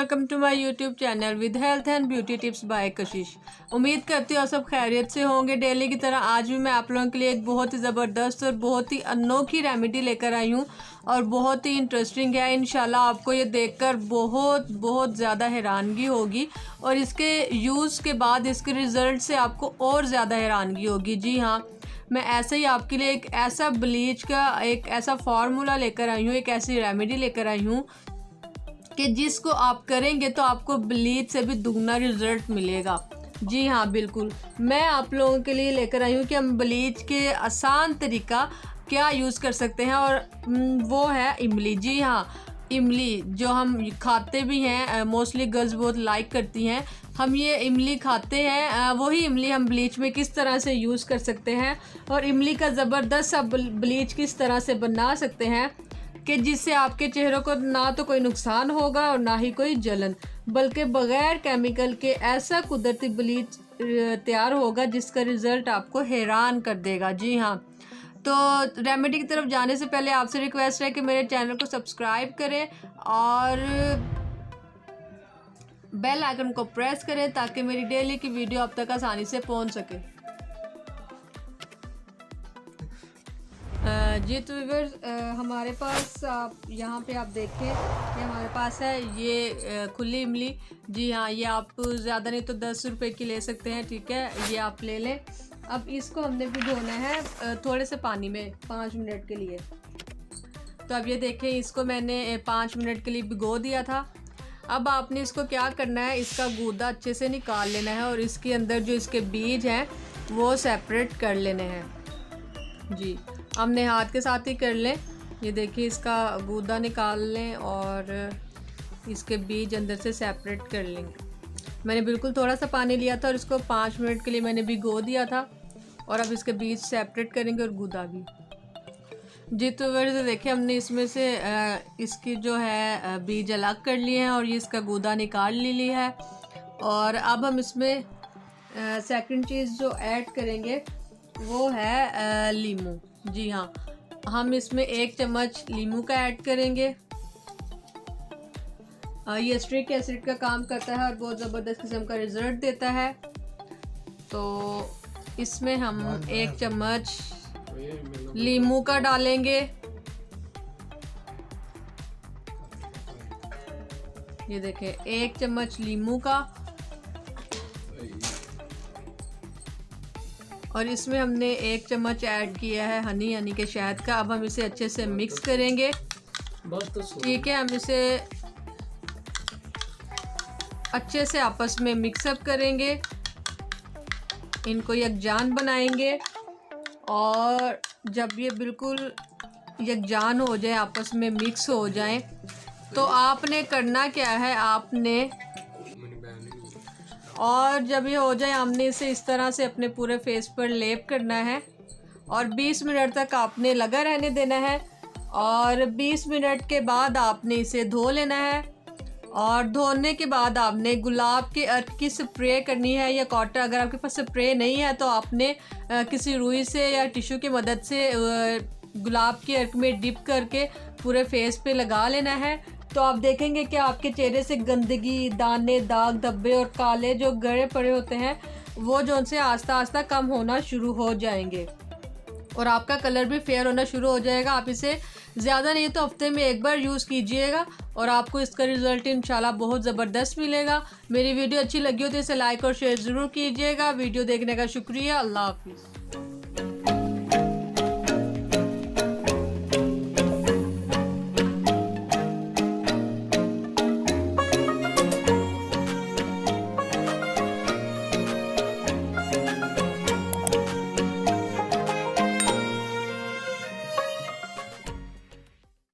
Welcome to my YouTube channel with health and beauty tips by Kashish. उम्मीद करती हूँ सब खैरियत से होंगे। डेली की तरह आज भी मैं आप लोगों के लिए एक बहुत ही ज़बरदस्त और बहुत ही अनोखी रेमेडी लेकर आई हूँ और बहुत ही इंटरेस्टिंग है। इंशाल्लाह आपको ये देखकर बहुत ज़्यादा हैरानगी होगी और इसके यूज़ के बाद इसके रिज़ल्ट से आपको और ज़्यादा हैरानगी होगी। जी हाँ, मैं ऐसे ही आपके लिए एक ऐसा ब्लीच का एक ऐसा फार्मूला लेकर आई हूँ, एक ऐसी रेमेडी लेकर आई हूँ कि जिसको आप करेंगे तो आपको ब्लीच से भी दुगना रिजल्ट मिलेगा। जी हाँ, बिल्कुल मैं आप लोगों के लिए लेकर आई हूँ कि हम ब्लीच के आसान तरीका क्या यूज़ कर सकते हैं और वो है इमली। जी हाँ, इमली जो हम खाते भी हैं, मोस्टली गर्ल्स बहुत लाइक करती हैं। हम ये इमली खाते हैं, वही इमली हम ब्लीच में किस तरह से यूज़ कर सकते हैं और इमली का ज़बरदस्त सा ब्लीच किस तरह से बना सकते हैं कि जिससे आपके चेहरों को ना तो कोई नुकसान होगा और ना ही कोई जलन, बल्कि बग़ैर केमिकल के ऐसा कुदरती ब्लीच तैयार होगा जिसका रिज़ल्ट आपको हैरान कर देगा। जी हाँ, तो रेमेडी की तरफ जाने से पहले आपसे रिक्वेस्ट है कि मेरे चैनल को सब्सक्राइब करें और बेल आइकन को प्रेस करें ताकि मेरी डेली की वीडियो आप तक आसानी से पहुंच सके। जी तो व्यूअर्स, हमारे पास आप यहाँ पे आप देखें कि हमारे पास है ये खुली इमली। जी हाँ, ये आप ज़्यादा नहीं तो 10 रुपए की ले सकते हैं। ठीक है, ये आप ले लें। अब इसको हमने भिगोना है थोड़े से पानी में 5 मिनट के लिए। तो अब ये देखें, इसको मैंने 5 मिनट के लिए भिगो दिया था। अब आपने इसको क्या करना है, इसका गूदा अच्छे से निकाल लेना है और इसके अंदर जो इसके बीज हैं वो सेपरेट कर लेने हैं। जी, हमने हाथ के साथ ही कर लें। ये देखिए, इसका गूदा निकाल लें और इसके बीज अंदर से सेपरेट कर लेंगे। मैंने बिल्कुल थोड़ा सा पानी लिया था और इसको 5 मिनट के लिए मैंने भिगो दिया था और अब इसके बीज सेपरेट करेंगे और गूदा भी। जी तो वैसे देखिए, हमने इसमें से इसकी जो है बीज अलग कर लिए हैं और ये इसका गूदा निकाल ली है। और अब हम इसमें सेकंड चीज़ जो ऐड करेंगे वो है लीमू। जी हाँ, हम इसमें 1 चम्मच लीमू का ऐड करेंगे। ये स्ट्रिक एसिड का काम करता है और बहुत ज़बरदस्त किस्म का रिजल्ट देता है। तो इसमें हम 1 चम्मच लीमू का डालेंगे। ये देखें, 1 चम्मच लीमू का। और इसमें हमने 1 चम्मच ऐड किया है हनी के शहद का। अब हम इसे अच्छे से मिक्स करेंगे। ठीक है, हम इसे अच्छे से आपस में मिक्सअप करेंगे, इनको यकजान बनाएंगे। और जब ये बिल्कुल यकजान हो जाए, आपस में मिक्स हो जाए, तो आपने करना क्या है, और जब ये हो जाए हमने इसे इस तरह से अपने पूरे फेस पर लेप करना है और 20 मिनट तक आपने लगा रहने देना है। और 20 मिनट के बाद आपने इसे धो लेना है और धोने के बाद आपने गुलाब के अर्क की स्प्रे करनी है या कॉटन। अगर आपके पास स्प्रे नहीं है तो आपने किसी रुई से या टिश्यू की मदद से गुलाब के अर्क में डिप करके पूरे फेस पे लगा लेना है। तो आप देखेंगे कि आपके चेहरे से गंदगी, दाने, दाग, धब्बे और काले जो गड़े पड़े होते हैं वो जो उनसे आस्ता आस्ता कम होना शुरू हो जाएंगे और आपका कलर भी फेयर होना शुरू हो जाएगा। आप इसे ज़्यादा नहीं तो हफ्ते में 1 बार यूज़ कीजिएगा और आपको इसका रिज़ल्ट इंशाल्लाह बहुत ज़बरदस्त मिलेगा। मेरी वीडियो अच्छी लगी हो तो इसे लाइक और शेयर ज़रूर कीजिएगा। वीडियो देखने का शुक्रिया। अल्लाह हाफिज़।